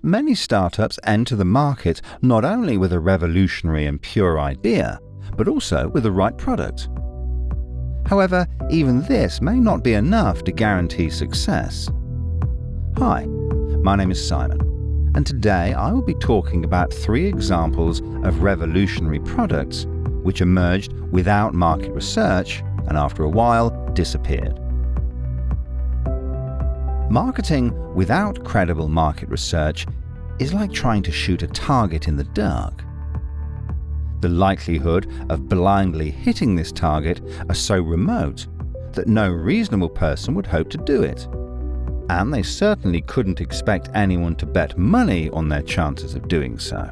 many startups enter the market not only with a revolutionary and pure idea, but also with the right product. However, even this may not be enough to guarantee success. Hi, my name is Simon, and today I will be talking about 3 examples of revolutionary products which emerged without market research and after a while disappeared. Marketing without credible market research is like trying to shoot a target in the dark. The likelihood of blindly hitting this target are so remote that no reasonable person would hope to do it. And they certainly couldn't expect anyone to bet money on their chances of doing so.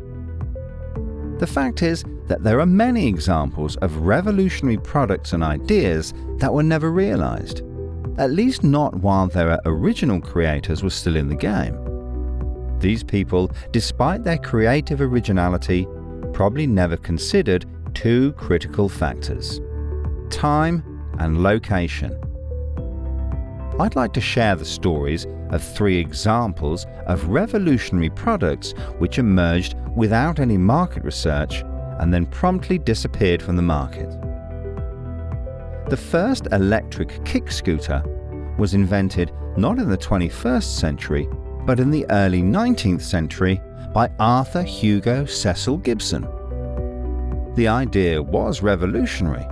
The fact is that there are many examples of revolutionary products and ideas that were never realized, at least not while their original creators were still in the game. These people, despite their creative originality, probably never considered 2 critical factors: time and location. I'd like to share the stories of 3 examples of revolutionary products which emerged without any market research and then promptly disappeared from the market. The first electric kick scooter was invented not in the 21st century, but in the early 19th century by Arthur Hugo Cecil Gibson. The idea was revolutionary,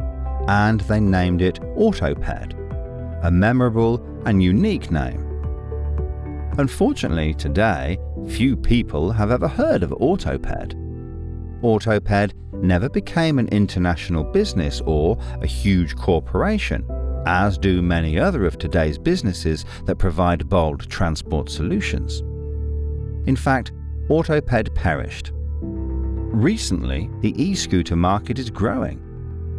and they named it Autoped, a memorable and unique name. Unfortunately, today, few people have ever heard of Autoped. Autoped never became an international business or a huge corporation, as do many other of today's businesses that provide bold transport solutions. In fact, Autoped perished. Recently, the e-scooter market is growing.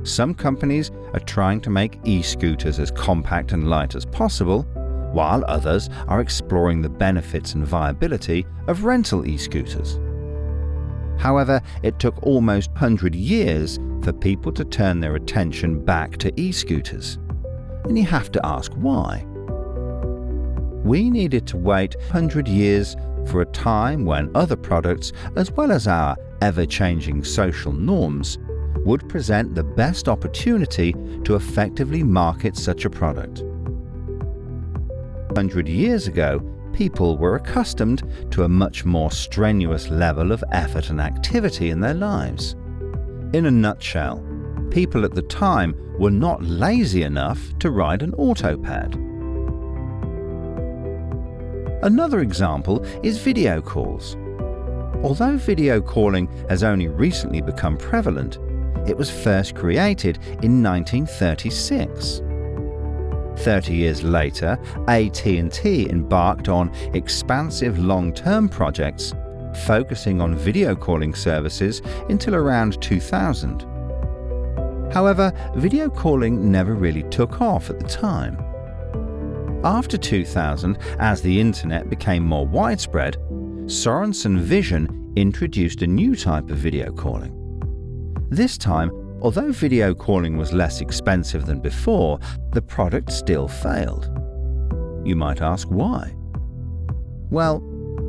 Some companies are trying to make e-scooters as compact and light as possible, while others are exploring the benefits and viability of rental e-scooters. However, it took almost 100 years for people to turn their attention back to e-scooters. And you have to ask why. We needed to wait 100 years for a time when other products, as well as our ever-changing social norms, would present the best opportunity to effectively market such a product. 100 years ago, people were accustomed to a much more strenuous level of effort and activity in their lives. In a nutshell, people at the time were not lazy enough to ride an Autoped. Another example is video calls. Although video calling has only recently become prevalent, it was first created in 1936. 30 years later, AT&T embarked on expansive long-term projects focusing on video calling services until around 2000. However, video calling never really took off at the time. After 2000, as the internet became more widespread, Sorensen Vision introduced a new type of video calling. This time, although video calling was less expensive than before, the product still failed. You might ask why? Well,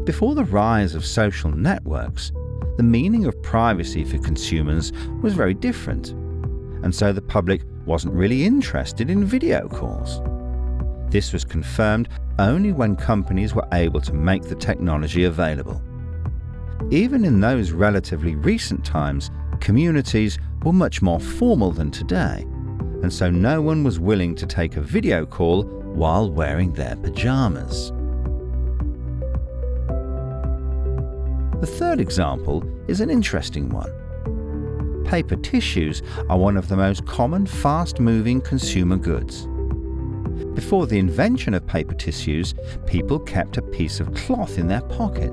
before the rise of social networks, the meaning of privacy for consumers was very different, and so the public wasn't really interested in video calls. This was confirmed only when companies were able to make the technology available. Even in those relatively recent times, communities were much more formal than today, and so no one was willing to take a video call while wearing their pajamas. The third example is an interesting one. Paper tissues are one of the most common fast-moving consumer goods. Before the invention of paper tissues, people kept a piece of cloth in their pocket.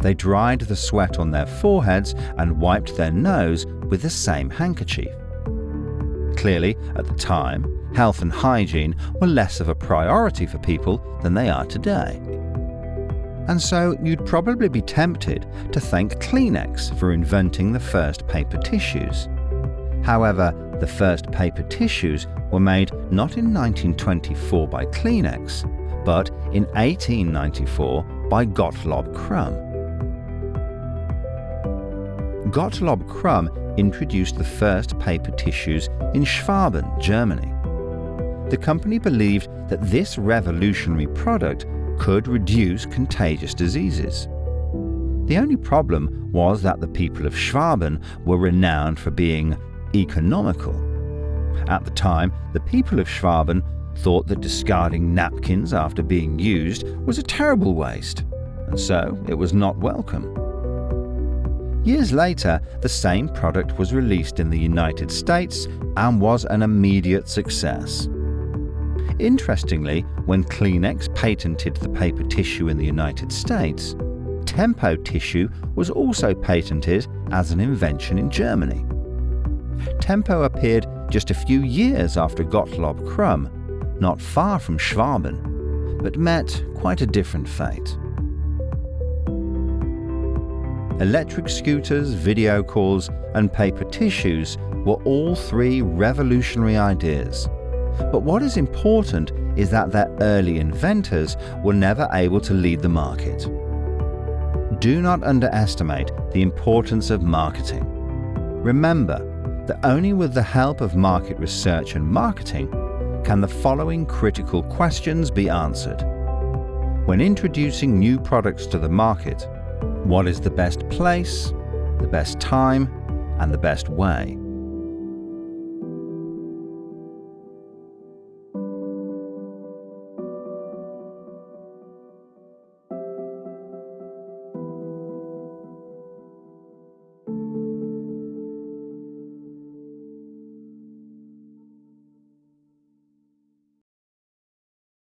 They dried the sweat on their foreheads and wiped their nose with the same handkerchief. Clearly, at the time, health and hygiene were less of a priority for people than they are today. And so you'd probably be tempted to thank Kleenex for inventing the first paper tissues. However, the first paper tissues were made not in 1924 by Kleenex, but in 1894 by Gottlob Crumb. Gottlob Crumb introduced the first paper tissues in Schwaben, Germany. The company believed that this revolutionary product could reduce contagious diseases. The only problem was that the people of Schwaben were renowned for being economical. At the time, the people of Schwaben thought that discarding napkins after being used was a terrible waste, and so it was not welcome. Years later, the same product was released in the United States and was an immediate success. Interestingly, when Kleenex patented the paper tissue in the United States, Tempo tissue was also patented as an invention in Germany. Tempo appeared just a few years after Gottlob Crumb, not far from Schwaben, but met quite a different fate. Electric scooters, video calls, and paper tissues were all three revolutionary ideas. But what is important is that their early inventors were never able to lead the market. Do not underestimate the importance of marketing. Remember that only with the help of market research and marketing can the following critical questions be answered. When introducing new products to the market, what is the best place, the best time, and the best way?